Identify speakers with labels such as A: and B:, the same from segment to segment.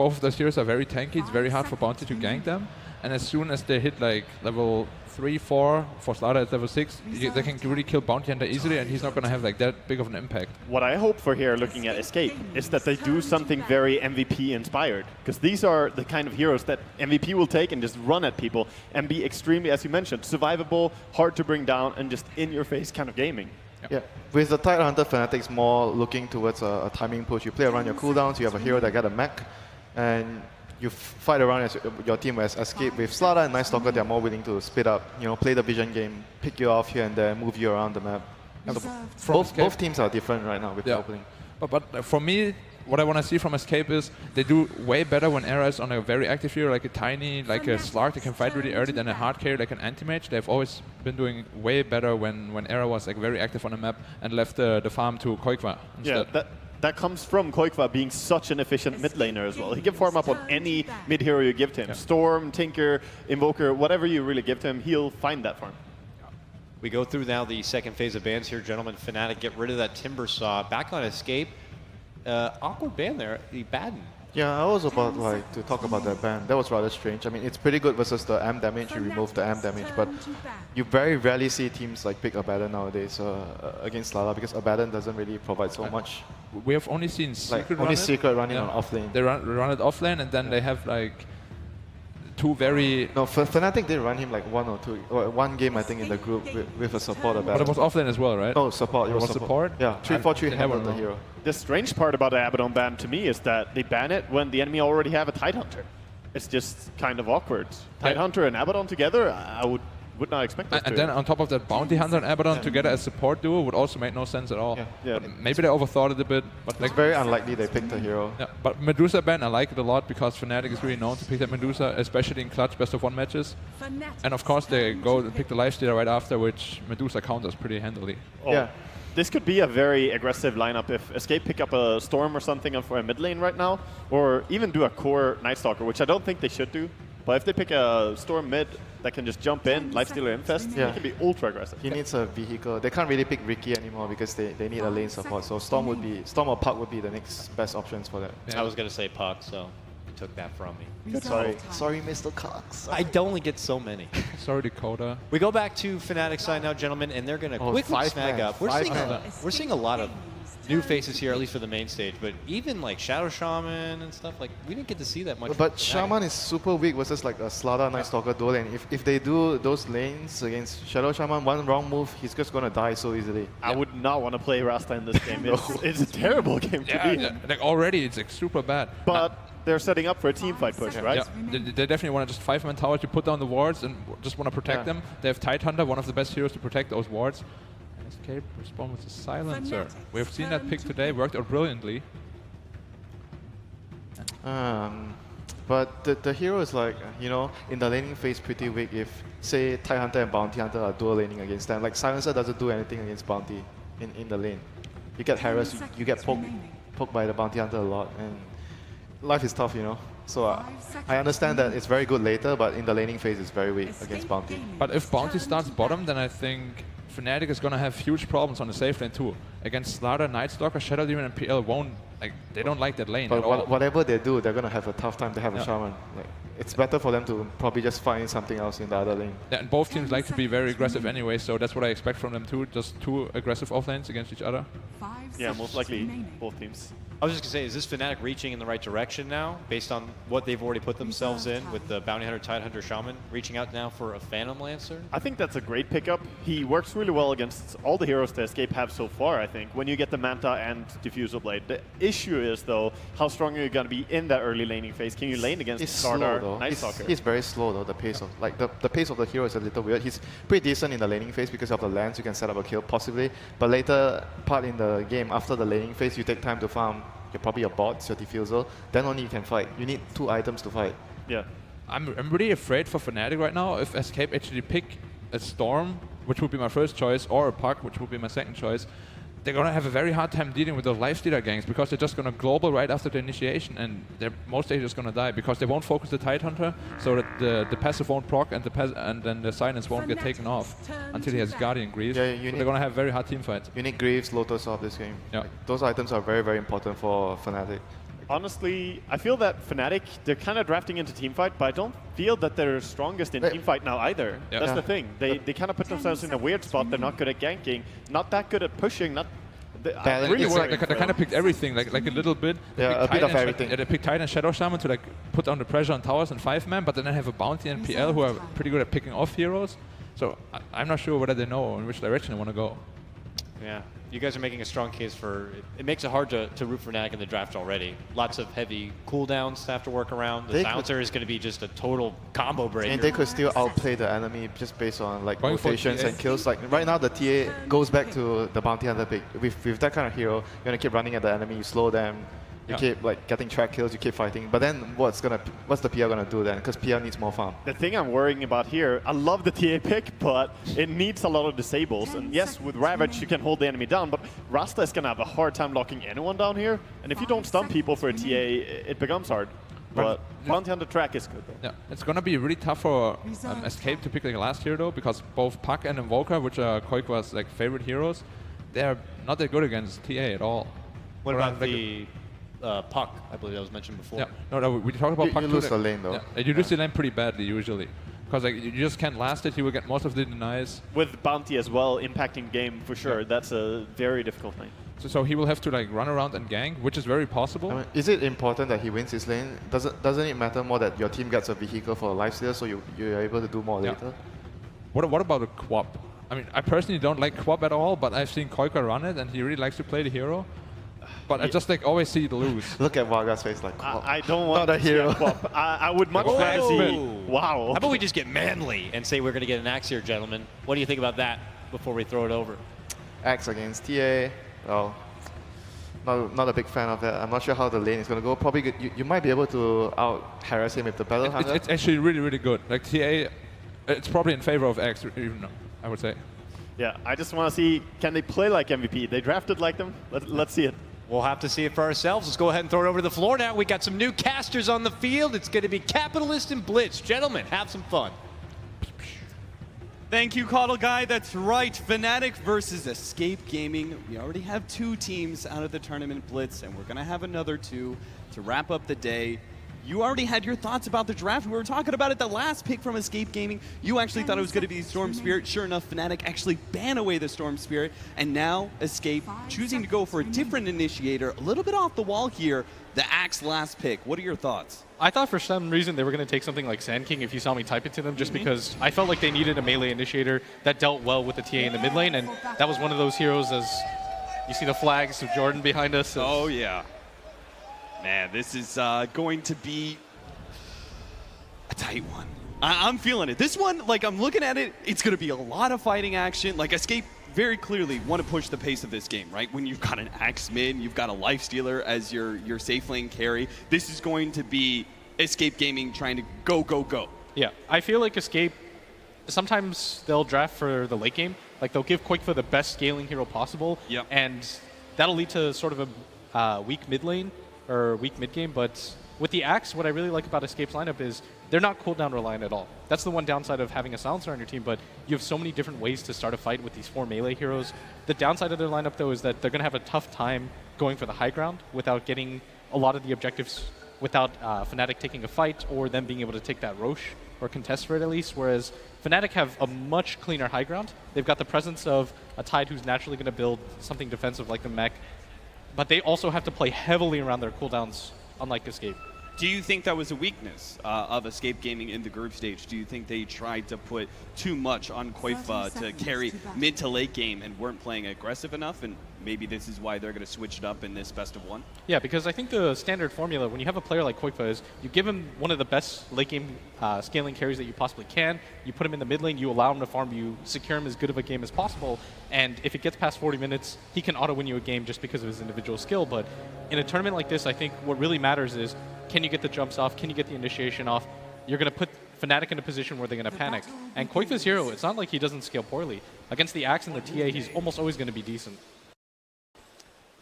A: both of those heroes are very tanky. It's very hard for Bounty to gank them. And as soon as they hit like level 3, 4, for Slaughter at level 6, they can really kill Bounty Hunter easily, and he's not going to have like that big of an impact.
B: What I hope for here, looking at Escape, is that they do something very MVP inspired. Because these are the kind of heroes that MVP will take and just run at people and be extremely, as you mentioned, survivable, hard to bring down, and just in-your-face kind of gaming.
C: Yeah, with the Tidehunter, Fnatic's more looking towards a timing push. You play around your cooldowns, you have a hero that got a mech, and you fight around as your team as Escape. With Slaughter and Night Stalker, they're more willing to split up, play the vision game, pick you off here and there, move you around the map. So both teams are different right now with the opening.
A: But for me, what I want to see from Escape is they do way better when Era is on a very active hero, like a Tiny, like a Slark, they can fight really early, than a hard carry like an anti-mage. They've always been doing way better when Era was like very active on the map and left the farm to Koikwa instead.
B: Yeah, that comes from Koikwa being such an efficient mid laner as well. He can farm up on any mid hero you give to him. Yeah. Storm, Tinker, Invoker, whatever you really give to him, he'll find that farm.
D: We go through now the second phase of bans here, gentlemen. Fnatic get rid of that Timber Saw. Back on Escape. Awkward ban there, the Baden.
C: Yeah, I was about to talk about that ban. That was rather strange. I mean, it's pretty good versus the AM damage. You remove the AM damage, but you very rarely see teams like pick Abaddon nowadays against Lala, because Abaddon doesn't really provide so much.
A: We have only seen Secret
C: running on offlane.
A: They run it offlane, and then they have like two very...
C: No, Fnatic did run him like one game I think in the group with a support Abaddon.
A: But it was offlane as well, right?
C: No, support.
A: It was support?
C: Yeah, 3-4-3 hammer the hero.
B: The strange part about the Abaddon ban to me is that they ban it when the enemy already have a Tidehunter. It's just kind of awkward. Tidehunter and Abaddon together, I would not expect that.
A: And then on top of that, Bounty Hunter and Abaddon together as support duo would also make no sense at all.
B: Yeah.
A: Maybe they overthought it a bit. But
C: it's very unlikely they picked a hero.
A: Yeah, but Medusa ban, I like it a lot because Fnatic is really known to pick that Medusa, especially in clutch best of 1 matches. And of course they go and pick the Lifestealer right after, which Medusa counters pretty handily.
B: Oh. Yeah. This could be a very aggressive lineup if Escape pick up a Storm or something for a mid lane right now, or even do a core Night Stalker, which I don't think they should do. But if they pick a Storm mid that can just jump in, Lifestealer Infest, it can be ultra aggressive.
C: He needs a vehicle. They can't really pick Ricky anymore because they need a lane support. So Storm or Puck would be the next best options for that.
D: Yeah. I was going to say Puck, so you took that from me.
C: Sorry, Mr. Cox.
D: I only get so many.
A: Sorry, Dakota.
D: We go back to Fnatic side now, gentlemen, and they're going to quickly snag up. We're seeing a lot of new faces here, at least for the main stage, but even like Shadow Shaman and stuff, like we didn't get to see that much.
C: But Shaman is super weak versus like a Slaughter Night Stalker dual lane. If they do those lanes against Shadow Shaman, one wrong move, he's just gonna die so easily.
B: I would not want to play Rasta in this game. It's a terrible game to be in.
A: Like already it's like super bad.
B: But they're setting up for a team fight push, right?
A: Yeah, they definitely want to just 5-man tower to put down the wards and just want to protect them. They have Tidehunter, one of the best heroes to protect those wards. Escape respond with a silencer. We have seen that pick today, worked out brilliantly.
C: But the hero is like, in the laning phase pretty weak if, say, Tidehunter and Bounty Hunter are dual laning against them. Like, Silencer doesn't do anything against Bounty in the lane. You get harassed, you get poked by the Bounty Hunter a lot, and life is tough, So I understand that it's very good later, but in the laning phase it's very weak against Bounty.
A: But if Bounty starts bottom, then I think Fnatic is going to have huge problems on the safe lane too. Against Slaughter, Night Stalker, Shadow Demon, and PL won't, they don't like that lane
C: but
A: at all.
C: Whatever they do, they're going to have a tough time to have a Shaman. It's better for them to probably just find something else in the other lane.
A: Yeah, and both teams like to be very aggressive anyway, so that's what I expect from them too. Just 2 aggressive offlanes against each other.
B: Yeah, most likely both teams.
D: I was just going to say, is this Fnatic reaching in the right direction now, based on what they've already put themselves in with the Bounty Hunter, Tidehunter, Shaman, reaching out now for a Phantom Lancer?
B: I think that's a great pickup. He works really well against all the heroes that Escape have so far, I think, when you get the Manta and Diffusal Blade. The issue is, though, how strong are you going to be in that early laning phase? Can you lane against Starter, Night Stalker?
C: He's very slow, though, the pace of, the pace of the hero is a little weird. He's pretty decent in the laning phase because of the lands. You can set up a kill, possibly. But later part in the game, after the laning phase, you take time to farm. You're probably your bots, your diffusal, then only you can fight. You need 2 items to fight.
B: Yeah.
A: I'm really afraid for Fnatic right now if Escape actually pick a Storm, which would be my first choice, or a Puck, which would be my second choice. They're going to have a very hard time dealing with those Lifestealer ganks because they're just going to global right after the initiation, and they're mostly just going to die because they won't focus the Tidehunter, so that the passive won't proc and then the silence won't get taken off until he has Guardian Greaves. Yeah, they're going to have very hard team fights.
C: You need Greaves, Lotus off this game. Yeah. Those items are very, very important for Fnatic.
B: honestly, I feel that Fnatic, they're kind of drafting into teamfight, but I don't feel that they're strongest in teamfight now either.
A: Yeah.
B: That's the thing. They kind of put themselves in a weird spot. They're not good at ganking, not that good at pushing, not...
C: Balance.
B: really
C: It's
B: worried
A: They
B: for
A: kind of
B: them.
A: picked everything, like a little bit. They
C: Yeah,
A: picked
C: a bit
A: Tide
C: of
A: and
C: everything.
A: Yeah, they picked Tide and Shadow Shaman to like put down the pressure on towers and 5-man, but then they have a Bounty and PL who are pretty good at picking off heroes. So I'm not sure whether they know in which direction they want to go.
D: Yeah, you guys are making a strong case for it. Makes it hard to root for Fnatic in the draft already. Lots of heavy cooldowns to have to work around. The silencer is going to be just a total combo breaker.
C: And they could still outplay the enemy just based on like
A: Going for
C: rotations
A: TA.
C: and kills. Like right now, the TA goes back to the bounty hunter pick. With that kind of hero, you're gonna keep running at the enemy. You slow them. You keep like getting track kills. You keep fighting. But then what's the PL gonna do then? Because PL needs more farm.
B: The thing I'm worrying about here, I love the TA pick, but it needs a lot of disables. And yes, with Ravage, you can hold the enemy down, but Rasta is going to have a hard time locking anyone down here. And if you don't stun people for a TA, it becomes hard. But Bounty Hunter track is good, though.
A: Yeah, it's gonna be really tough for Escape to pick like last hero though, because both Puck and Invoker, which are Koikwa's like favorite heroes, they're not that good against TA at all.
D: What about the Puck? I believe that was mentioned before.
A: Yeah, no, we talked about Puck
C: You
A: too,
C: lose
A: like-
C: the lane though.
A: Yeah, you lose the lane pretty badly usually, because like you just can't last it. He will get most of the denies.
B: With Bounty as well, impacting game for sure. That's a very difficult lane.
A: So he will have to like run around and gank, which is very possible.
C: I mean, is it important that he wins his lane? Doesn't it matter more that your team gets a vehicle for a lifesteal, so you're able to do more
A: Yeah.
C: later?
A: What about a Quap? I mean, I personally don't like Quap at all, but I've seen Koika run it, and he really likes to play the hero. But I just like always see it lose.
C: Look at Varga's face like,
B: I don't want
C: not a
B: to see
C: hero.
B: Quap. I would much
A: Oh.
B: rather see...
D: Whoa.
B: Wow.
D: How about we just get manly and say we're going to get an axe here, gentlemen? What do you think about that before we throw it over?
C: Axe against TA. Well, not a big fan of that. I'm not sure how the lane is going to go. Probably good. You might be able to out-harass him with the Battle Hunter.
A: It's actually really, really good. Like TA, it's probably in favor of X, even I would say.
B: Yeah, I just want to see, can they play like MVP? They drafted like them? Let's see it.
D: We'll have to see it for ourselves. Let's go ahead and throw it over to the floor now. We got some new casters on the field. It's going to be Capitalist and Blitz. Gentlemen, have some fun.
E: Thank you, Caudle Guy. That's right. Fnatic versus Escape Gaming. We already have 2 teams out of the tournament Blitz, and we're going to have another 2 to wrap up the day. You already had your thoughts about the draft. We were talking about it, the last pick from Escape Gaming. You actually thought it was going to be Storm Spirit. Sure enough, Fnatic actually banned away the Storm Spirit, and now Escape choosing to go for a different initiator, a little bit off the wall here, the Axe last pick. What are your thoughts?
F: I thought for some reason they were going to take something like Sand King if you saw me type it to them, just because I felt like they needed a melee initiator that dealt well with the TA in the mid lane, and that was one of those heroes. As you see the flags of Jordan behind us.
E: Oh, yeah. Man, this is going to be a tight one. I'm feeling it. This one, like, I'm looking at it, it's going to be a lot of fighting action. Like, Escape very clearly want to push the pace of this game, right? When you've got an Axe mid, you've got a Lifestealer as your safe lane carry. This is going to be Escape Gaming trying to go, go, go.
F: Yeah, I feel like Escape, sometimes they'll draft for the late game. Like, they'll give Quake for the best scaling hero possible,
E: Yep.
F: and that'll lead to sort of a weak mid lane or weak mid game. But with the Axe, what I really like about Escape's lineup is they're not cooldown reliant at all. That's the one downside of having a silencer on your team, but you have so many different ways to start a fight with these 4 melee heroes. The downside of their lineup, though, is that they're going to have a tough time going for the high ground without getting a lot of the objectives, without Fnatic taking a fight or them being able to take that Roche or contest for it at least, whereas Fnatic have a much cleaner high ground. They've got the presence of a Tide who's naturally going to build something defensive like the mech, but they also have to play heavily around their cooldowns, unlike Escape.
E: Do you think that was a weakness of Escape Gaming in the group stage? Do you think they tried to put too much on Koifa to carry mid to late game and weren't playing aggressive enough? And maybe this is why they're going to switch it up in this best of 1?
F: Yeah, because I think the standard formula when you have a player like Koifa is you give him one of the best late game scaling carries that you possibly can. You put him in the mid lane, you allow him to farm, you secure him as good of a game as possible. And if it gets past 40 minutes, he can auto win you a game just because of his individual skill. But in a tournament like this, I think what really matters is, can you get the jumps off? Can you get the initiation off? You're going to put Fnatic in a position where they're going to panic. And Koifa's hero, it's not like he doesn't scale poorly. Against the Axe and the TA, he's almost always going to be decent.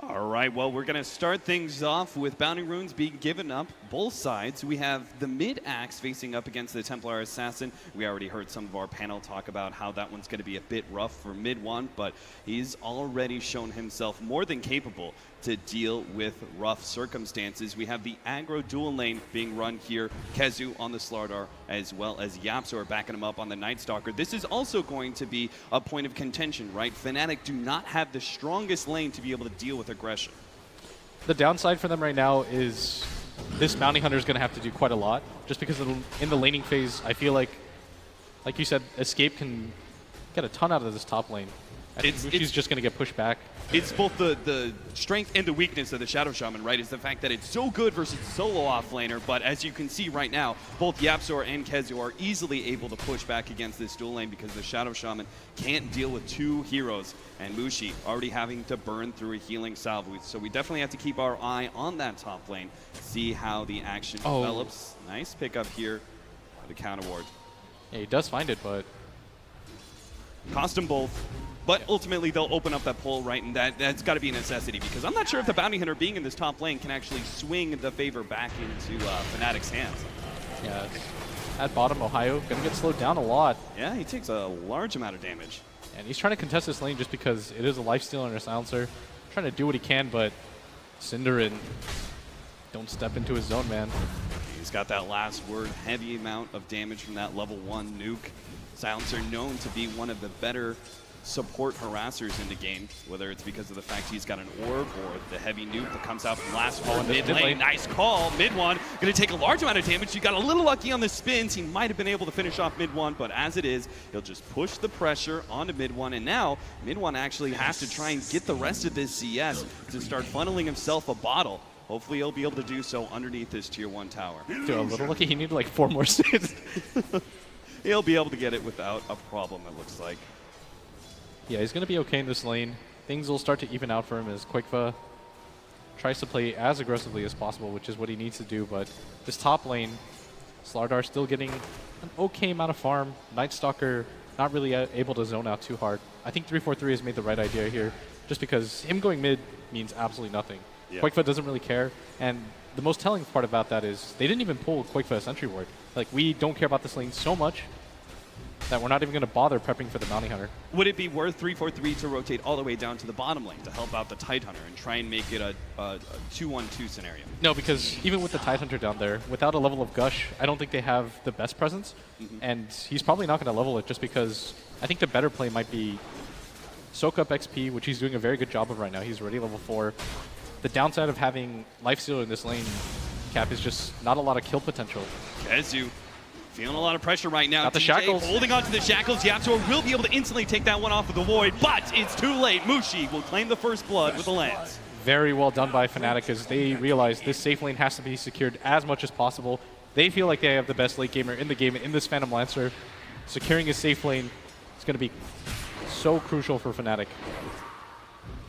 E: All right, well, we're going to start things off with Bounty Runes being given up both sides, we have the mid-axe facing up against the Templar Assassin. We already heard some of our panel talk about how that one's going to be a bit rough for mid-1, but he's already shown himself more than capable to deal with rough circumstances. We have the aggro dual lane being run here. Kezu on the Slardar, as well as Yapzor backing him up on the Night Stalker. This is also going to be a point of contention, right? Fnatic do not have the strongest lane to be able to deal with aggression.
F: The downside for them right now is this Bounty Hunter is going to have to do quite a lot, just because in the laning phase, I feel like you said, Escape can get a ton out of this top lane. I think Mushi's just going to get pushed back.
E: It's both the strength and the weakness of the Shadow Shaman, right? Is the fact that it's so good versus solo offlaner, but as you can see right now, both Yapzor and Kezu are easily able to push back against this dual lane because the Shadow Shaman can't deal with two heroes, and Mushi already having to burn through a healing salve. So we definitely have to keep our eye on that top lane, see how the action develops. Nice pickup here, the counter ward.
F: Yeah, he does find it, but
E: cost them both. But ultimately, they'll open up that pull, right? And that's got to be a necessity, because I'm not sure if the Bounty Hunter being in this top lane can actually swing the favor back into Fnatic's hands.
F: Yeah, at bottom, Ohio going to get slowed down a lot.
E: Yeah, he takes a large amount of damage.
F: And he's trying to contest this lane just because it is a lifesteal and a silencer. Trying to do what he can, but Cinderin, don't step into his zone, man.
E: He's got that last word, heavy amount of damage from that level 1 nuke. Silencer known to be one of the better support harassers in the game, whether it's because of the fact he's got an orb or the heavy nuke that comes out from last word mid lane. Nice call, mid one. Going to take a large amount of damage. He got a little lucky on the spins. He might have been able to finish off mid one, but as it is, he'll just push the pressure onto mid one. And now mid one actually has to try and get the rest of this CS to start funneling himself a bottle. Hopefully he'll be able to do so underneath this tier 1 tower.
F: Dude, a little lucky. He needed like 4 more spins.
E: He'll be able to get it without a problem, it looks like.
F: Yeah, he's going to be okay in this lane. Things will start to even out for him as Quickva tries to play as aggressively as possible, which is what he needs to do. But this top lane, Slardar still getting an okay amount of farm. Night Stalker not really able to zone out too hard. I think 343 has made the right idea here, just because him going mid means absolutely nothing. Yeah. Quickva doesn't really care, and the most telling part about that is they didn't even pull Quickva a sentry ward. Like, we don't care about this lane so much that we're not even going to bother prepping for the Bounty Hunter.
E: Would it be worth 343 to rotate all the way down to the bottom lane to help out the Tide Hunter and try and make it a 2-1-2 scenario?
F: No, because even with the Tide Hunter down there, without a level of Gush, I don't think they have the best presence. And he's probably not going to level it just because I think the better play might be soak up XP, which he's doing a very good job of right now. He's already level 4. The downside of having Lifesteal in this lane, Cap, is just not a lot of kill potential.
E: Kezu feeling a lot of pressure right now.
F: Got the shackles.
E: Holding on to the shackles. Yapzor will be able to instantly take that one off of the void, but it's too late. Mushi will claim the first blood with the lance.
F: Very well done by Fnatic as they realize this safe lane has to be secured as much as possible. They feel like they have the best late gamer in the game in this Phantom Lancer. Securing his safe lane is going to be so crucial for Fnatic.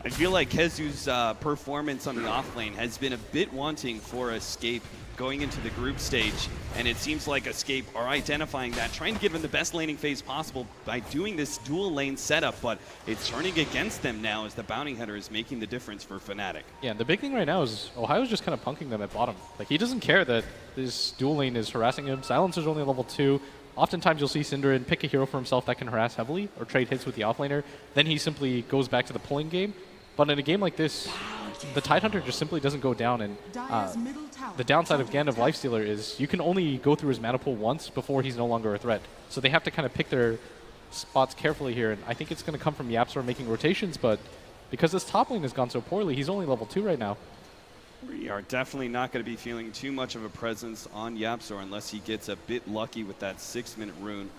E: I feel like Kezu's performance on the off lane has been a bit wanting for Escape going into the group stage, and it seems like Escape are identifying that, trying to give him the best laning phase possible by doing this dual lane setup, but it's turning against them now as the Bounty Hunter is making the difference for Fnatic.
F: Yeah, and the big thing right now is Ohio's just kind of punking them at bottom. Like, he doesn't care that this dual lane is harassing him. Silencer's only level 2. Oftentimes you'll see Cinderin pick a hero for himself that can harass heavily or trade hits with the offlaner. Then he simply goes back to the pulling game. But in a game like this, the Tide Hunter just simply doesn't go down, and the downside again of Lifestealer is you can only go through his mana pool once before he's no longer a threat. So they have to kind of pick their spots carefully here, and I think it's going to come from Yapzor making rotations, but because this top lane has gone so poorly, he's only level 2 right now.
E: We are definitely not going to be feeling too much of a presence on Yapzor unless he gets a bit lucky with that 6-minute rune.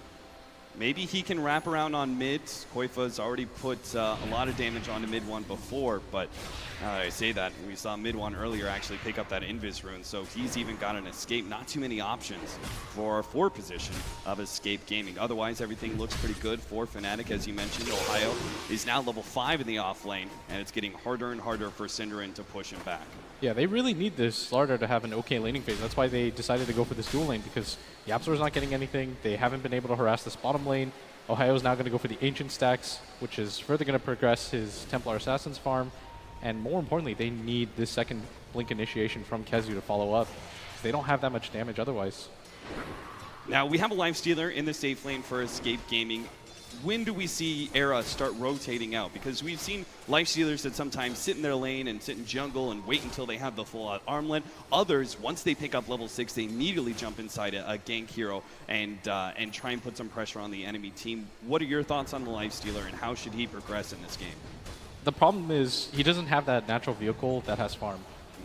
E: Maybe he can wrap around on mid. Koifa's already put a lot of damage onto mid 1 before, but I say that, we saw mid 1 earlier actually pick up that Invis rune, so he's even got an escape. Not too many options for our 4 position of Escape Gaming. Otherwise, everything looks pretty good for Fnatic. As you mentioned, Ohio is now level 5 in the off lane, and it's getting harder and harder for Cinderin to push him back.
F: Yeah, they really need this Slardar to have an okay laning phase. That's why they decided to go for this dual lane, because Yapzor's not getting anything. They haven't been able to harass this bottom lane. Ohio's now going to go for the Ancient stacks, which is further going to progress his Templar Assassin's farm. And more importantly, they need this second Blink initiation from Kezu to follow up. because they don't have that much damage otherwise.
E: Now, we have a life stealer in the safe lane for Escape Gaming. When do we see Era start rotating out? Because we've seen life stealers that sometimes sit in their lane and sit in jungle and wait until they have the full out armlet. Others, once they pick up level 6, they immediately jump inside a gank hero and try and put some pressure on the enemy team. What are your thoughts on the life stealer and how should he progress in this game?
F: The problem is he doesn't have that natural vehicle that has farm.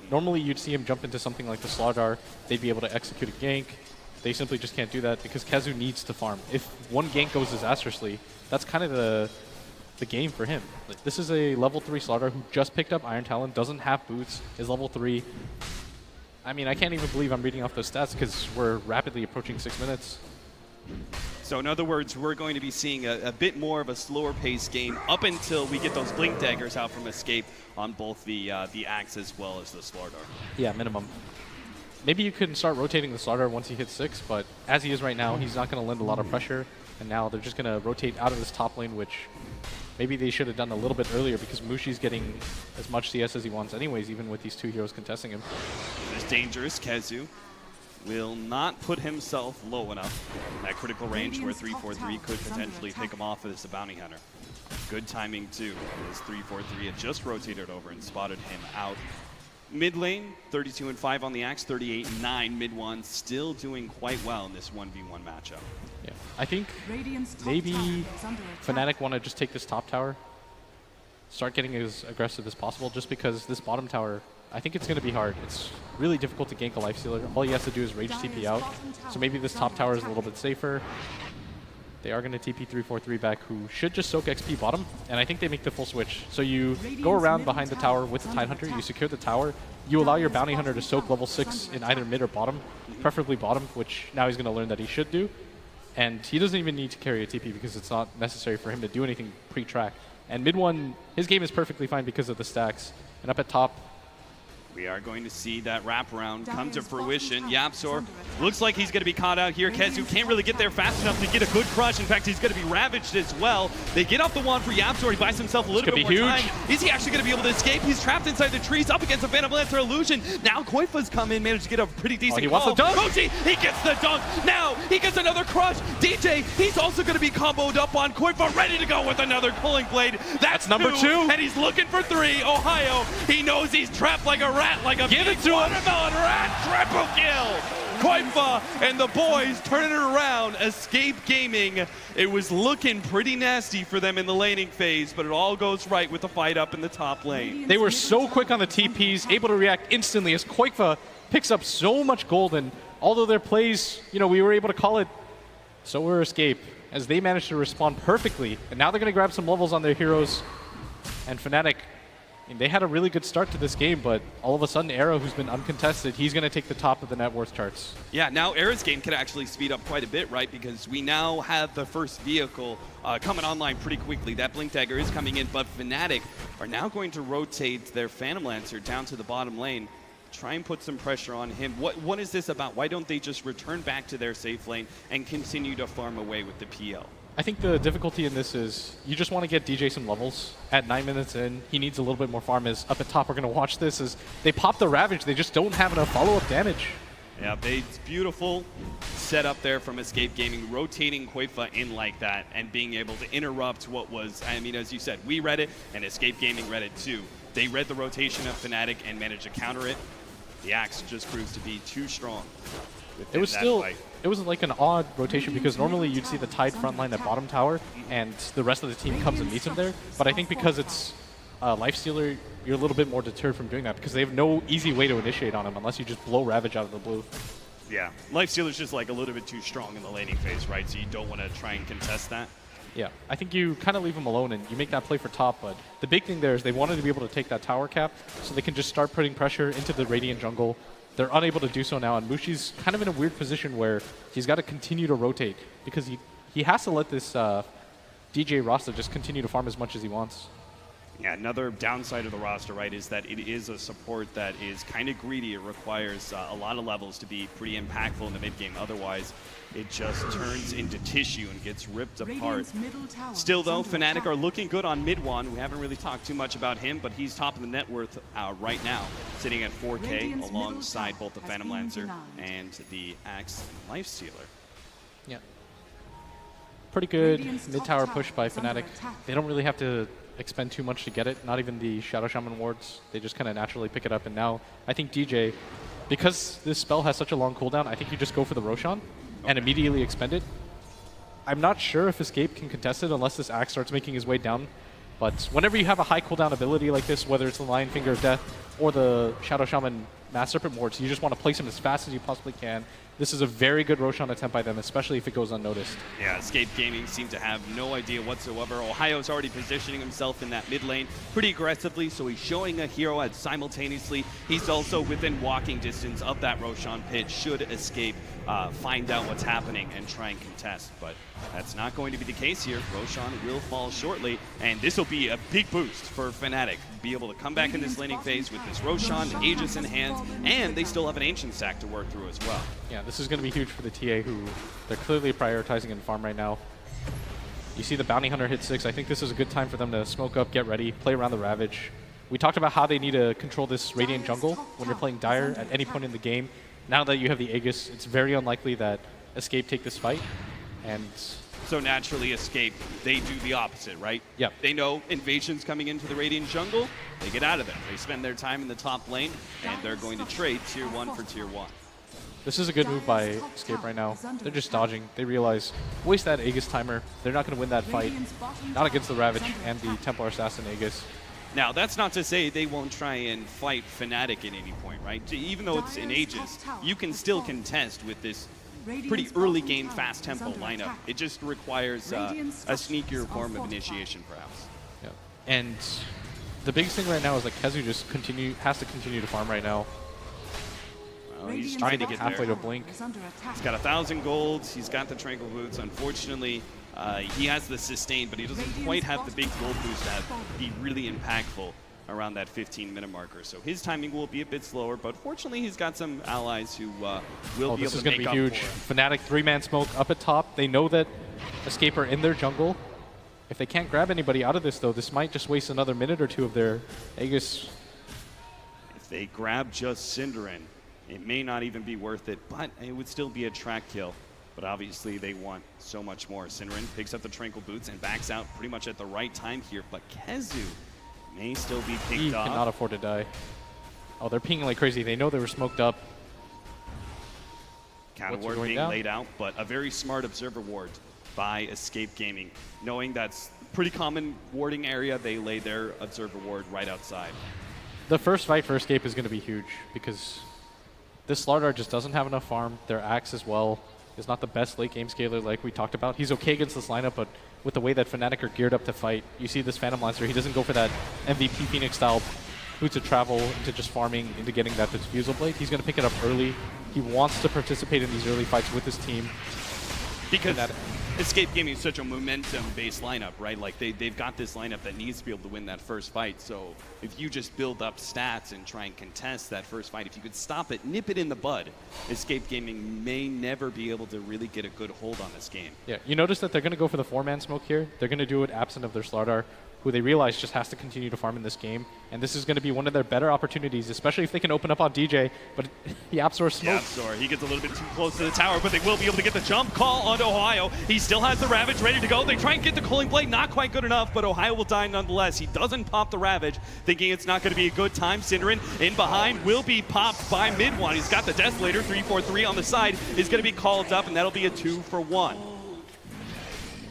F: Normally you'd see him jump into something like the Slardar, they'd be able to execute a gank. They simply just can't do that because KheZu needs to farm. If one gank goes disastrously, that's kind of the game for him. Like, this is a level 3 Slardar who just picked up Iron Talon, doesn't have boots, is level 3. I mean, I can't even believe I'm reading off those stats because we're rapidly approaching 6 minutes.
E: So in other words, we're going to be seeing a bit more of a slower paced game up until we get those blink daggers out from Escape on both the Axe as well as the Slardar.
F: Yeah, minimum. Maybe you can start rotating the Slardar once he hits 6, but as he is right now, he's not going to lend a lot of pressure. And now they're just going to rotate out of this top lane, which maybe they should have done a little bit earlier because Mushi's getting as much CS as he wants anyways, even with these 2 heroes contesting him.
E: This is dangerous. KheZu will not put himself low enough in that critical range where 343 could potentially pick him off as a bounty hunter. Good timing too, as 343 had just rotated over and spotted him out. Mid lane, 32-5 on the Axe, 38-9 mid one, still doing quite well in this 1v1 matchup.
F: Yeah, I think maybe Fnatic want to just take this top tower, start getting as aggressive as possible, just because this bottom tower, I think it's going to be hard. It's really difficult to gank a life stealer. All he has to do is rage TP out, so maybe this top tower is a little bit safer. They are going to TP 343 back, who should just soak XP bottom, and I think they make the full switch. So you go around behind the tower with the Tidehunter, you secure the tower, you allow your Bounty Hunter to soak level 6 in either mid or bottom, preferably bottom, which now he's going to learn that he should do. And he doesn't even need to carry a TP because it's not necessary for him to do anything pre-track. And mid one, his game is perfectly fine because of the stacks. And up at top,
E: we are going to see that wraparound come to fruition. YapzOr looks like he's going to be caught out here. KheZu can't really get there fast enough to get a good crush. In fact, he's going to be ravaged as well. They get off the wand for YapzOr. He buys himself a little bit more time. Is he actually going to be able to escape? He's trapped inside the trees up against a Phantom Lancer illusion. Now Koifa's come in, managed to get a pretty decent
F: he
E: call.
F: wants the dunk.
E: Roshi, he gets the dunk. Now he gets another crush. DJ, he's also going to be comboed up on Koifa, ready to go with another Pulling Blade. That's
F: number 2.
E: And he's looking for 3. Ohio, he knows he's trapped like a rat, like a
F: Give it to
E: watermelon rat. Triple kill. Koifa and the boys turning it around. Escape Gaming. It was looking pretty nasty for them in the laning phase, but it all goes right with the fight up in the top lane.
F: they were so quick on the TPs, able to react instantly as Koifa picks up so much gold. And although their plays, you know, we were able to call it, so were Escape, as they managed to respond perfectly. And now they're going to grab some levels on their heroes. And Fnatic, I mean, they had a really good start to this game, but all of a sudden, Era, who's been uncontested, he's going to take the top of the net worth charts.
E: Yeah, now Era's game could actually speed up quite a bit, right? Because we now have the first vehicle coming online pretty quickly. That Blink Dagger is coming in, but Fnatic are now going to rotate their Phantom Lancer down to the bottom lane, try and put some pressure on him. What is this about? Why don't they just return back to their safe lane and continue to farm away with the PL?
F: I think the difficulty in this is you just want to get DJ some levels. At 9 minutes in, he needs a little bit more farm. As up at top, we're going to watch this as they pop the Ravage. They just don't have enough follow-up damage.
E: Yeah, it's beautiful setup there from Escape Gaming, rotating Koifa in like that and being able to interrupt what was, I mean, as you said, we read it and Escape Gaming read it too. They read the rotation of Fnatic and managed to counter it. The Axe just proves to be too strong.
F: It was it was like an odd rotation because normally you'd see the Tide front line at bottom tower and the rest of the team comes and meets him there. But I think because it's Life Stealer, you're a little bit more deterred from doing that because they have no easy way to initiate on him unless you just blow Ravage out of the blue.
E: Yeah, Life Stealer's just like a little bit too strong in the laning phase, right? So you don't want to try and contest that.
F: Yeah, I think you kind of leave him alone and you make that play for top, but the big thing there is they wanted to be able to take that tower cap so they can just start putting pressure into the Radiant jungle. They're unable to do so now, and Mushi's kind of in a weird position where he's got to continue to rotate because he has to let this DJ Rasta just continue to farm as much as he wants.
E: Yeah, another downside of the roster, right, is that it is a support that is kind of greedy. It requires a lot of levels to be pretty impactful in the mid game. Otherwise, it just turns into tissue and gets ripped apart. Still, though, Fnatic are looking good on mid one. We haven't really talked too much about him, but he's top of the net worth right now, sitting at 4K alongside both the Phantom Lancer and the Axe Lifestealer.
F: Yeah. Pretty good mid-tower push by Fnatic. They don't really have to expend too much to get it, not even the Shadow Shaman wards. They just kind of naturally pick it up, and now I think DJ, because this spell has such a long cooldown, I think you just go for the Roshan and immediately expend it. I'm not sure if Escape can contest it unless this Axe starts making his way down, but whenever you have a high cooldown ability like this, whether it's the Lion Finger of Death or the Shadow Shaman Mass Serpent wards, you just want to place them as fast as you possibly can. This is a very good Roshan attempt by them, especially if it goes unnoticed.
E: Yeah, Escape Gaming seem to have no idea whatsoever. Ohio's already positioning himself in that mid lane pretty aggressively, so he's showing a hero and simultaneously he's also within walking distance of that Roshan pit should Escape find out what's happening and try and contest. But that's not going to be the case here. Roshan will fall shortly, and this will be a big boost for Fnatic. Be able to come back in this laning phase with this Roshan, Aegis in hand, and they still have an Ancient Stack to work through as well.
F: Yeah, this is going to be huge for the TA, who they're clearly prioritizing in farm right now. You see the Bounty Hunter hit 6. I think this is a good time for them to smoke up, get ready, play around the Ravage. We talked about how they need to control this Radiant jungle when you're playing Dire at any point in the game. Now that you have the Aegis, it's very unlikely that Escape take this fight. And
E: so naturally, Escape, they do the opposite, right?
F: Yep.
E: They know invasion's coming into the Radiant jungle. They get out of there. They spend their time in the top lane, and they're going to trade Tier 1 for Tier 1.
F: This is a good move by Escape right now. They're just dodging. They realize, waste that Aegis timer. They're not going to win that fight. Not against the Ravage and the Templar Assassin Aegis.
E: Now, that's not to say they won't try and fight Fnatic at any point, right? Even though it's in Aegis, you can still contest with this pretty early game fast tempo lineup. It just requires a sneakier form of initiation, perhaps.
F: Yeah. And the biggest thing right now is that KheZu just has to continue to farm right now.
E: Well, he's trying to get
F: halfway
E: there.
F: to blink.
E: He's got 1,000 golds. He's got the Tranquil Boots. Unfortunately, he has the sustain, but he doesn't quite have the big gold boost to be really impactful around that 15-minute marker. So his timing will be a bit slower, but fortunately he's got some allies who will be able to make up for it.
F: This is going to be huge. Fnatic 3-man smoke up at top. They know that Escape are in their jungle. If they can't grab anybody out of this, though, this might just waste another minute or two of their Aegis.
E: If they grab just Synderen, it may not even be worth it, but it would still be a track kill. But obviously they want so much more. Synderen picks up the Tranquil Boots and backs out pretty much at the right time here, but KheZu may still be picked
F: He
E: off.
F: cannot afford to die. Oh, they're pinging like crazy. They know they were smoked up.
E: Counter ward being laid out, but a very smart observer ward by Escape Gaming. Knowing that's pretty common warding area, they lay their observer ward right outside.
F: The first fight for Escape is going to be huge because this Slardar just doesn't have enough farm. Their Axe as well is not the best late game scaler like we talked about. He's okay against this lineup, but with the way that Fnatic are geared up to fight, you see this Phantom Lancer, he doesn't go for that MVP Phoenix style boots of travel into just farming, into getting that Diffusal Blade. He's going to pick it up early. He wants to participate in these early fights with his team.
E: Because Escape Gaming is such a momentum-based lineup, right? Like they've got this lineup that needs to be able to win that first fight. So if you just build up stats and try and contest that first fight, if you could stop it, nip it in the bud, Escape Gaming may never be able to really get a good hold on this game.
F: Yeah, you notice that they're going to go for the 4-man smoke here. They're going to do it absent of their Slardar, who they realize just has to continue to farm in this game. And this is going to be one of their better opportunities, especially if they can open up on DJ. But the Yapzor smokes.
E: Yapzor, he gets a little bit too close to the tower, but they will be able to get the jump call onto Ohio. He still has the Ravage ready to go. They try and get the Cooling Blade, not quite good enough, but Ohio will die nonetheless. He doesn't pop the Ravage, thinking it's not going to be a good time. Synderen in behind will be popped by mid one. He's got the Desolator, 3-4-3 on the side, is going to be called up, and that'll be a 2-for-1.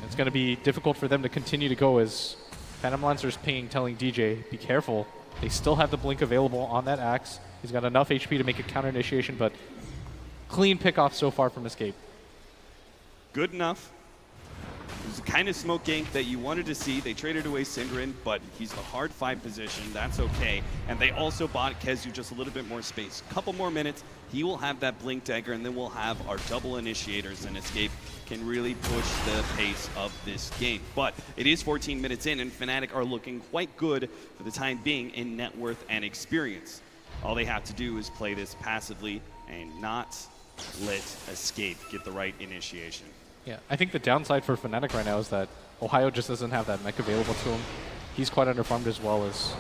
F: It's going to be difficult for them to continue to go as Phantom Lancer's pinging, telling DJ, be careful. They still have the blink available on that Axe. He's got enough HP to make a counter initiation, but clean pick off so far from Escape.
E: Good enough. It was the kind of smoke gank that you wanted to see. They traded away Synderen, but he's a hard 5 position. That's okay. And they also bought KheZu just a little bit more space. A couple more minutes. he will have that Blink Dagger, and then we'll have our double initiators, and Escape can really push the pace of this game. But it is 14 minutes in, and Fnatic are looking quite good for the time being in net worth and experience. All they have to do is play this passively and not let Escape get the right initiation.
F: Yeah, I think the downside for Fnatic right now is that Ohio just doesn't have that mech available to him. He's quite underfarmed as well as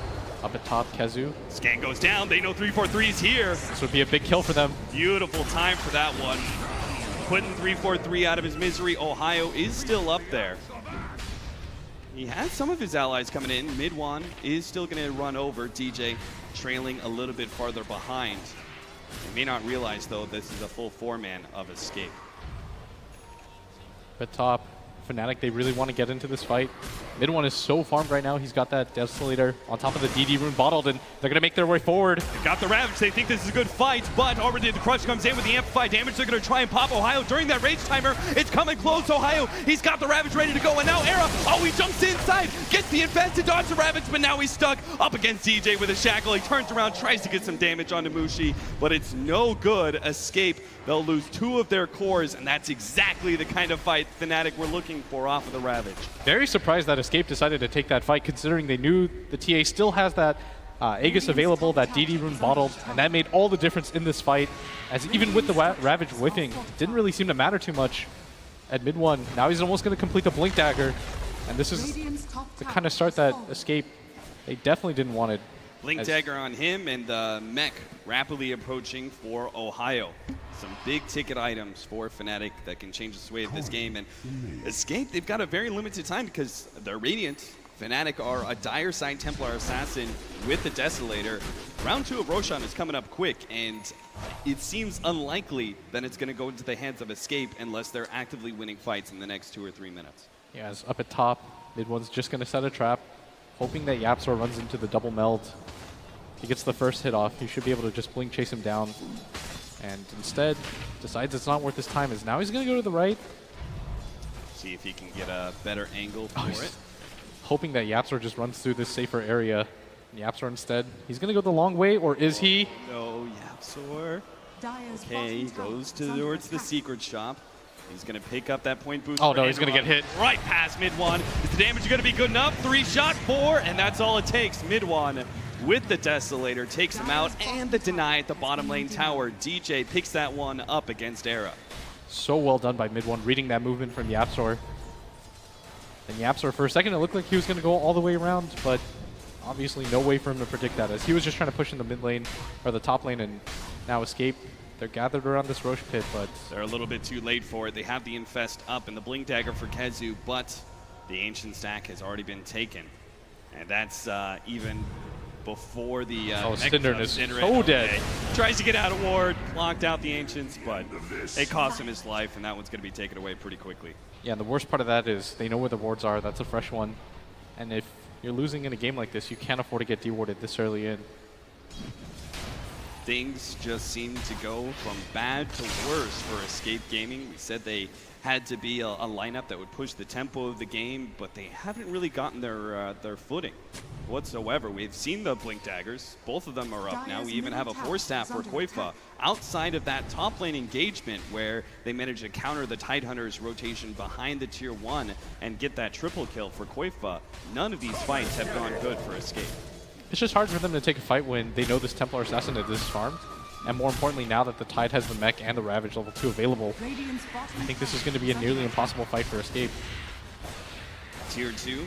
F: up at top, Kezu.
E: Scan goes down. They know 343 is here.
F: This would be a big kill for them.
E: Beautiful time for that one. Putting 343 out of his misery. Ohio is still up there. He has some of his allies coming in. Mid1 is still going to run over. DJ trailing a little bit farther behind. They may not realize, though, this is a full 4-man of Escape.
F: At top, Fnatic, they really want to get into this fight. Mid1 is so farmed right now. He's got that Desolator on top of the DD rune bottled, and they're going to make their way forward.
E: They've got the Ravage. They think this is a good fight, but already the Crush comes in with the amplified damage. They're going to try and pop Ohio during that Rage Timer. It's coming close. Ohio, he's got the Ravage ready to go, and now Era, oh, he jumps inside, gets the infested, dodge the Ravage, but now he's stuck up against DJ with a Shackle. He turns around, tries to get some damage onto Mushi, but it's no good. Escape, they'll lose 2 of their cores, and that's exactly the kind of fight Fnatic were looking for off of the Ravage.
F: Very surprised that Escape decided to take that fight, considering they knew the TA still has that Aegis available, that DD rune bottled, and that made all the difference in this fight, as even with the Ravage whiffing, it didn't really seem to matter too much at mid-1. Now he's almost going to complete the Blink Dagger, and this is the kind of start that Escape, they definitely didn't want it.
E: Blink Dagger on him, and the mech rapidly approaching for Ohio. Some big ticket items for Fnatic that can change the sway of this game. And Escape, they've got a very limited time because they're Radiant. Fnatic are a dire side Templar Assassin with the Desolator. Round 2 of Roshan is coming up quick, and it seems unlikely that it's going to go into the hands of Escape unless they're actively winning fights in the next 2 or 3 minutes.
F: Yeah, it's up at top. Mid-1's just going to set a trap, hoping that YapzOr runs into the double meld. He gets the first hit off. He should be able to just blink chase him down. And instead, decides it's not worth his time, as now he's going to go to the right.
E: See if he can get a better angle for it.
F: Hoping that YapzOr just runs through this safer area. And YapzOr instead, he's going to go the long way, or is he?
E: No, YapzOr. Okay, he goes towards the secret shop. He's going to pick up that point boost.
F: Oh no, he's going to get hit.
E: Right past mid-1. Is the damage going to be good enough? 3-shot, 4, and that's all it takes. Mid-1 with the Desolator takes him out, and the deny at the bottom lane tower. DJ picks that one up against Era.
F: So well done by mid-1, reading that movement from YapzOr. And YapzOr, for a second, it looked like he was going to go all the way around, but obviously no way for him to predict that, as he was just trying to push in the mid lane, or the top lane, and now Escape. They're gathered around this Roche pit, but
E: they're a little bit too late for it. They have the Infest up and the Blink Dagger for Kezu, but the Ancient Stack has already been taken. And that's even before the
F: Synderen is so dead.
E: Tries to get out of ward, locked out the Ancients, but it cost him his life, and that one's going to be taken away pretty quickly.
F: Yeah, and the worst part of that is they know where the wards are. That's a fresh one. And if you're losing in a game like this, you can't afford to get dewarded this early in.
E: Things just seem to go from bad to worse for Escape Gaming. We said they had to be a lineup that would push the tempo of the game, but they haven't really gotten their footing whatsoever. We've seen the Blink Daggers. Both of them are up now. We even have a 4-staff for Koifa. Outside of that top lane engagement where they managed to counter the Tidehunter's rotation behind the tier 1 and get that triple kill for Koifa, none of these fights have gone good for Escape.
F: It's just hard for them to take a fight when they know this Templar Assassin is farmed. And more importantly, now that the Tide has the mech and the Ravage level 2 available, I think this is going to be a nearly impossible fight for Escape.
E: Tier 2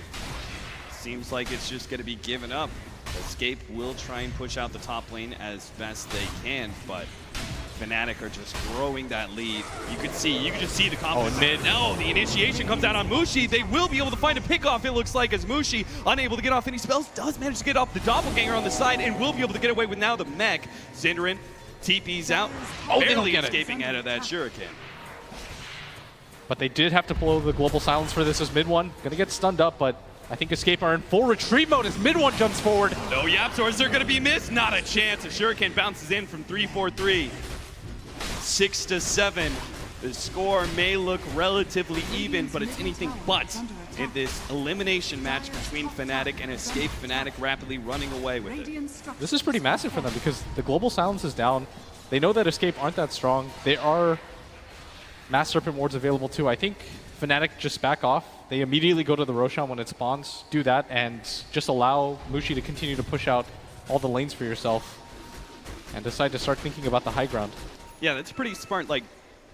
E: seems like it's just going to be given up. Escape will try and push out the top lane as best they can, but Fnatic are just growing that lead. You could just see the confidence.
F: Mid.
E: No, the initiation comes out on Mushi. They will be able to find a pickoff, it looks like, as Mushi, unable to get off any spells, does manage to get off the Doppelganger on the side and will be able to get away with now the mech. Synderen TP's out, barely escaping out of that Shuriken.
F: But they did have to blow the global silence for this as mid-1. Gonna get stunned up, but I think Escape are in full retreat mode as mid-1 jumps forward.
E: No YapzOr, is there gonna be missed? Not a chance. A Shuriken bounces in from 3-4-3. 6-7. The score may look relatively even, but it's anything but in this elimination match between Fnatic and Escape. Fnatic rapidly running away with it.
F: This is pretty massive for them because the global silence is down. They know that Escape aren't that strong. There are Mass Serpent wards available too. I think Fnatic just back off. They immediately go to the Roshan when it spawns, do that, and just allow Mushi to continue to push out all the lanes for yourself and decide to start thinking about the high ground.
E: Yeah, that's pretty smart. Like,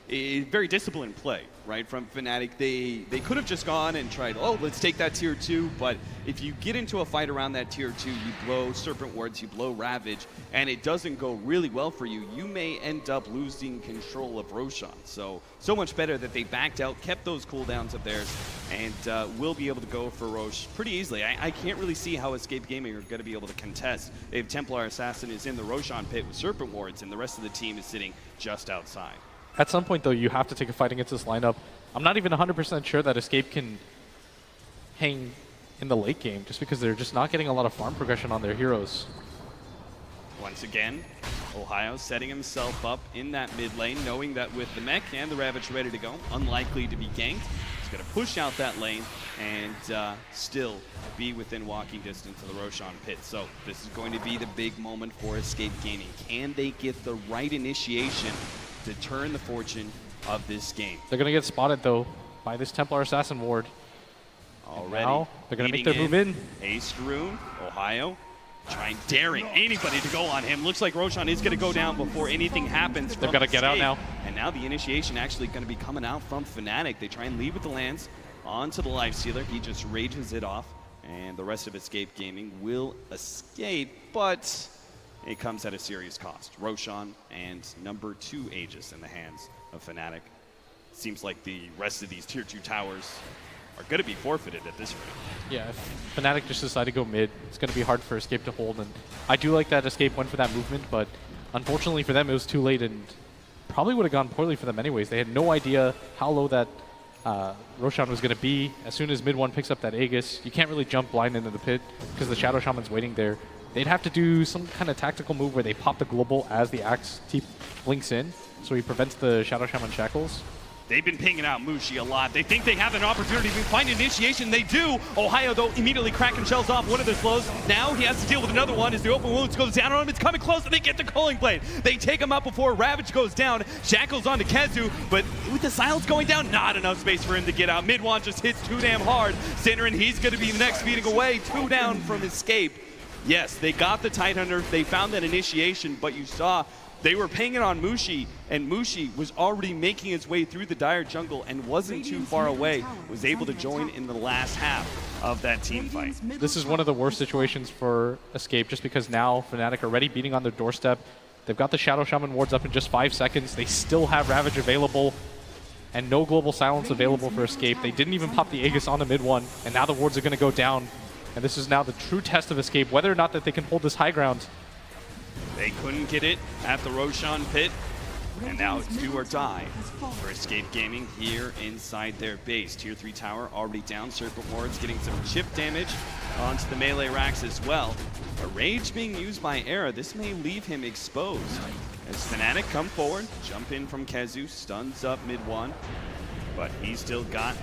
E: a very disciplined play, right, from Fnatic. They could have just gone and tried, oh, let's take that tier 2, but if you get into a fight around that tier 2, you blow Serpent Wards, you blow Ravage, and it doesn't go really well for you, you may end up losing control of Roshan. So much better that they backed out, kept those cooldowns of theirs, and will be able to go for Roche pretty easily. I can't really see how Escape Gaming are going to be able to contest if Templar Assassin is in the Roshan pit with Serpent Wards and the rest of the team is sitting just outside.
F: At some point, though, you have to take a fight against this lineup. I'm not even 100% sure that Escape can hang in the late game, just because they're just not getting a lot of farm progression on their heroes.
E: Once again, Ohio setting himself up in that mid lane, knowing that with the mech and the Ravage ready to go, unlikely to be ganked. He's going to push out that lane and still be within walking distance of the Roshan pit. So this is going to be the big moment for Escape Gaming. Can they get the right initiation to turn the fortune of this game?
F: They're going to get spotted, though, by this Templar Assassin ward.
E: Already.
F: Now they're going to make their move in.
E: Ace Rune, Ohio, daring anybody to go on him. Looks like Roshan is going to go down before anything happens.
F: They've got to get out now.
E: And now the initiation actually going to be coming out from Fnatic. They try and lead with the lands onto the Lifestealer. He just rages it off, and the rest of Escape Gaming will escape, but it comes at a serious cost. Roshan and number 2 Aegis in the hands of Fnatic. Seems like the rest of these tier 2 towers are going to be forfeited at this rate.
F: Yeah, if Fnatic just decide to go mid, it's going to be hard for Escape to hold. And I do like that Escape went for that movement, but unfortunately for them, it was too late and probably would have gone poorly for them anyways. They had no idea how low that Roshan was going to be. As soon as mid 1 picks up that Aegis, you can't really jump blind into the pit because the Shadow Shaman's waiting there. They'd have to do some kind of tactical move where they pop the global as the Axe blinks in, so he prevents the Shadow Shaman shackles.
E: They've been pinging out Mushi a lot. They think they have an opportunity to find initiation. They do. Ohio, though, immediately cracking shells off one of their slows. Now he has to deal with another one as the open wounds goes down on him. It's coming close, and they get the Culling Blade. They take him out before Ravage goes down. Shackles onto Kezu, but with the silence going down, not enough space for him to get out. Mid-1 just hits too damn hard. Sinner, he's going to be the next feeding away. 2 down from Escape. Yes, they got the Tidehunter. They found that initiation, but you saw they were pinging on Mushi, and Mushi was already making his way through the dire jungle and wasn't too far away, was able to join in the last half of that team fight.
F: This is one of the worst situations for Escape, just because now Fnatic are already beating on their doorstep. They've got the Shadow Shaman wards up in just 5 seconds. They still have Ravage available and no Global Silence available for Escape. They didn't even pop the Aegis on the mid 1, and now the wards are going to go down. And this is now the true test of Escape, whether or not that they can hold this high ground.
E: They couldn't get it at the Roshan pit, and now it's do or die for Escape Gaming here inside their base. Tier 3 tower already down. Serpent Wards getting some chip damage onto the melee racks as well. A rage being used by Era. This may leave him exposed. As Fnatic come forward, jump in from Kezu, stuns up mid 1, but he's still got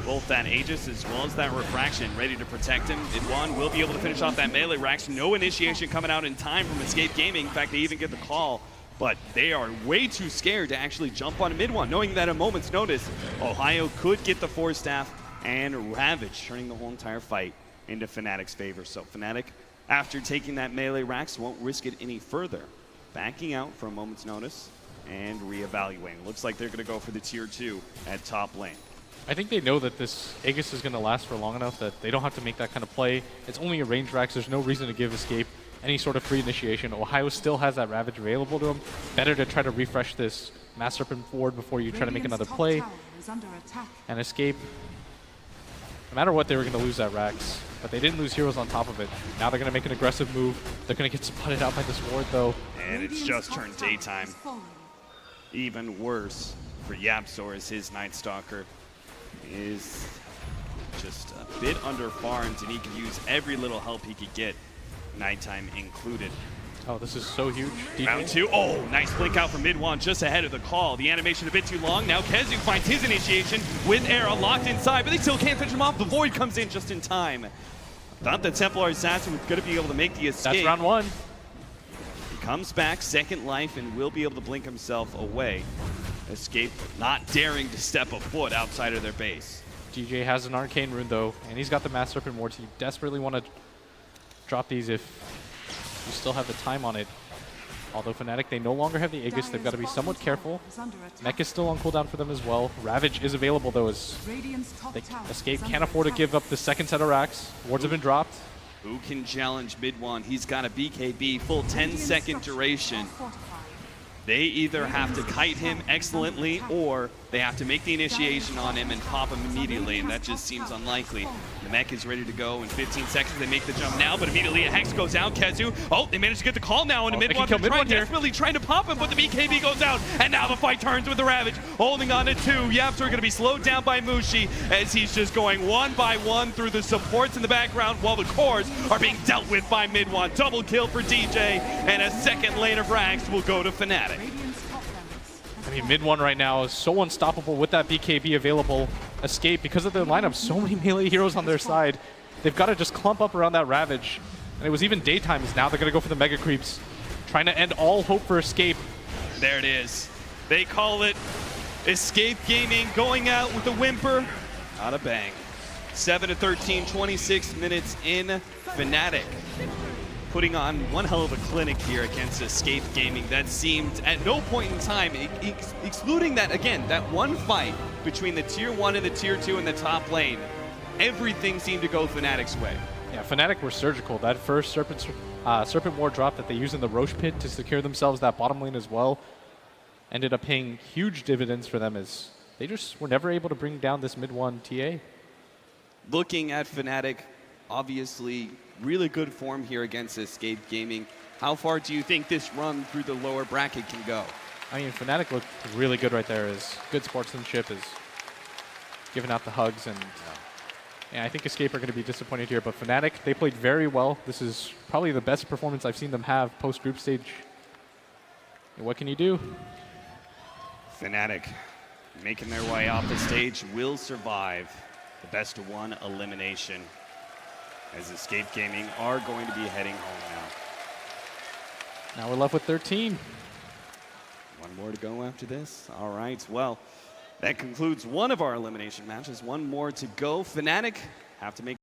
E: both that Aegis as well as that Refraction ready to protect him. Mid 1 will be able to finish off that melee racks. No initiation coming out in time from Escape Gaming. In fact, they even get the call, but they are way too scared to actually jump on mid 1, knowing that at a moment's notice, Ohio could get the Force Staff and Ravage, turning the whole entire fight into Fnatic's favor. So Fnatic, after taking that melee racks, won't risk it any further. Backing out for a moment's notice and reevaluating. Looks like they're going to go for the tier 2 at top lane.
F: I think they know that this Aegis is going to last for long enough that they don't have to make that kind of play. It's only a range rack, so there's no reason to give Escape any sort of free initiation. Ohio still has that Ravage available to him. Better to try to refresh this Mass Serpent forward before you try to make another play. And Escape, no matter what, they were going to lose that racks, but they didn't lose heroes on top of it. Now they're going to make an aggressive move. They're going to get spotted out by this ward, though.
E: And it's just turned daytime. Even worse for Yapzor as his Night Stalker is just a bit under farmed, and he can use every little help he could get, nighttime included.
F: Oh, this is so huge.
E: Round 2. Oh, nice blink out from mid 1 just ahead of the call. The animation a bit too long. Now Kezu finds his initiation with Era locked inside, but they still can't finish him off. The Void comes in just in time. Thought the Templar Assassin was going to be able to make the escape.
F: That's round 1.
E: comes back, second life, and will be able to blink himself away. Escape not daring to step a foot outside of their base.
F: DJ has an Arcane Rune though, and he's got the Mass Serpent Wards. You desperately want to drop these if you still have the time on it. Although Fnatic, they no longer have the Aegis, they've got to be somewhat careful. Mech is still on cooldown for them as well. Ravage is available though, as Escape can't afford to give up the second set of racks. Wards have been dropped.
E: Who can challenge Mid1? He's got a BKB, full 10-second duration. They either have to kite him excellently, or they have to make the initiation on him and pop him immediately, and that just seems unlikely. The mech is ready to go in 15 seconds. They make the jump now, but immediately a Hex goes out. Kezu, oh, they managed to get the call now, and Mid1 desperately trying to pop him, but the BKB goes out, and now the fight turns with the Ravage, holding on to 2. Yaps are going to be slowed down by Mushi, as he's just going one by one through the supports in the background, while the cores are being dealt with by Mid1. Double kill for DJ, and a second lane of racks will go to Fnatic.
F: I mean, Mid1 right now is so unstoppable with that BKB available. Escape, because of their lineup, so many melee heroes on their side. They've got to just clump up around that Ravage. And it was even daytime, as now they're going to go for the Mega Creeps, trying to end all hope for Escape.
E: There it is. They call it Escape Gaming going out with a whimper, not a bang. 7-13, 26 minutes in. Fnatic putting on one hell of a clinic here against Escape Gaming. That seemed at no point in time, excluding that, again, that one fight between the tier 1 and the tier 2 in the top lane, everything seemed to go Fnatic's way.
F: Yeah, Fnatic were surgical. That first Serpent Ward drop that they used in the Roche Pit to secure themselves that bottom lane as well ended up paying huge dividends for them, as they just were never able to bring down this Mid1 TA.
E: Looking at Fnatic, obviously really good form here against Escape Gaming. How far do you think this run through the lower bracket can go?
F: I mean, Fnatic looked really good right there, as good sportsmanship is giving out the hugs, and I think Escape are going to be disappointed here, but Fnatic, they played very well. This is probably the best performance I've seen them have post-group stage. And what can you do?
E: Fnatic making their way off the stage will survive the best of 1 elimination, as Escape Gaming are going to be heading home now.
F: Now we're left with 13.
E: One more to go after this. All right, well, that concludes one of our elimination matches. One more to go. Fnatic have to make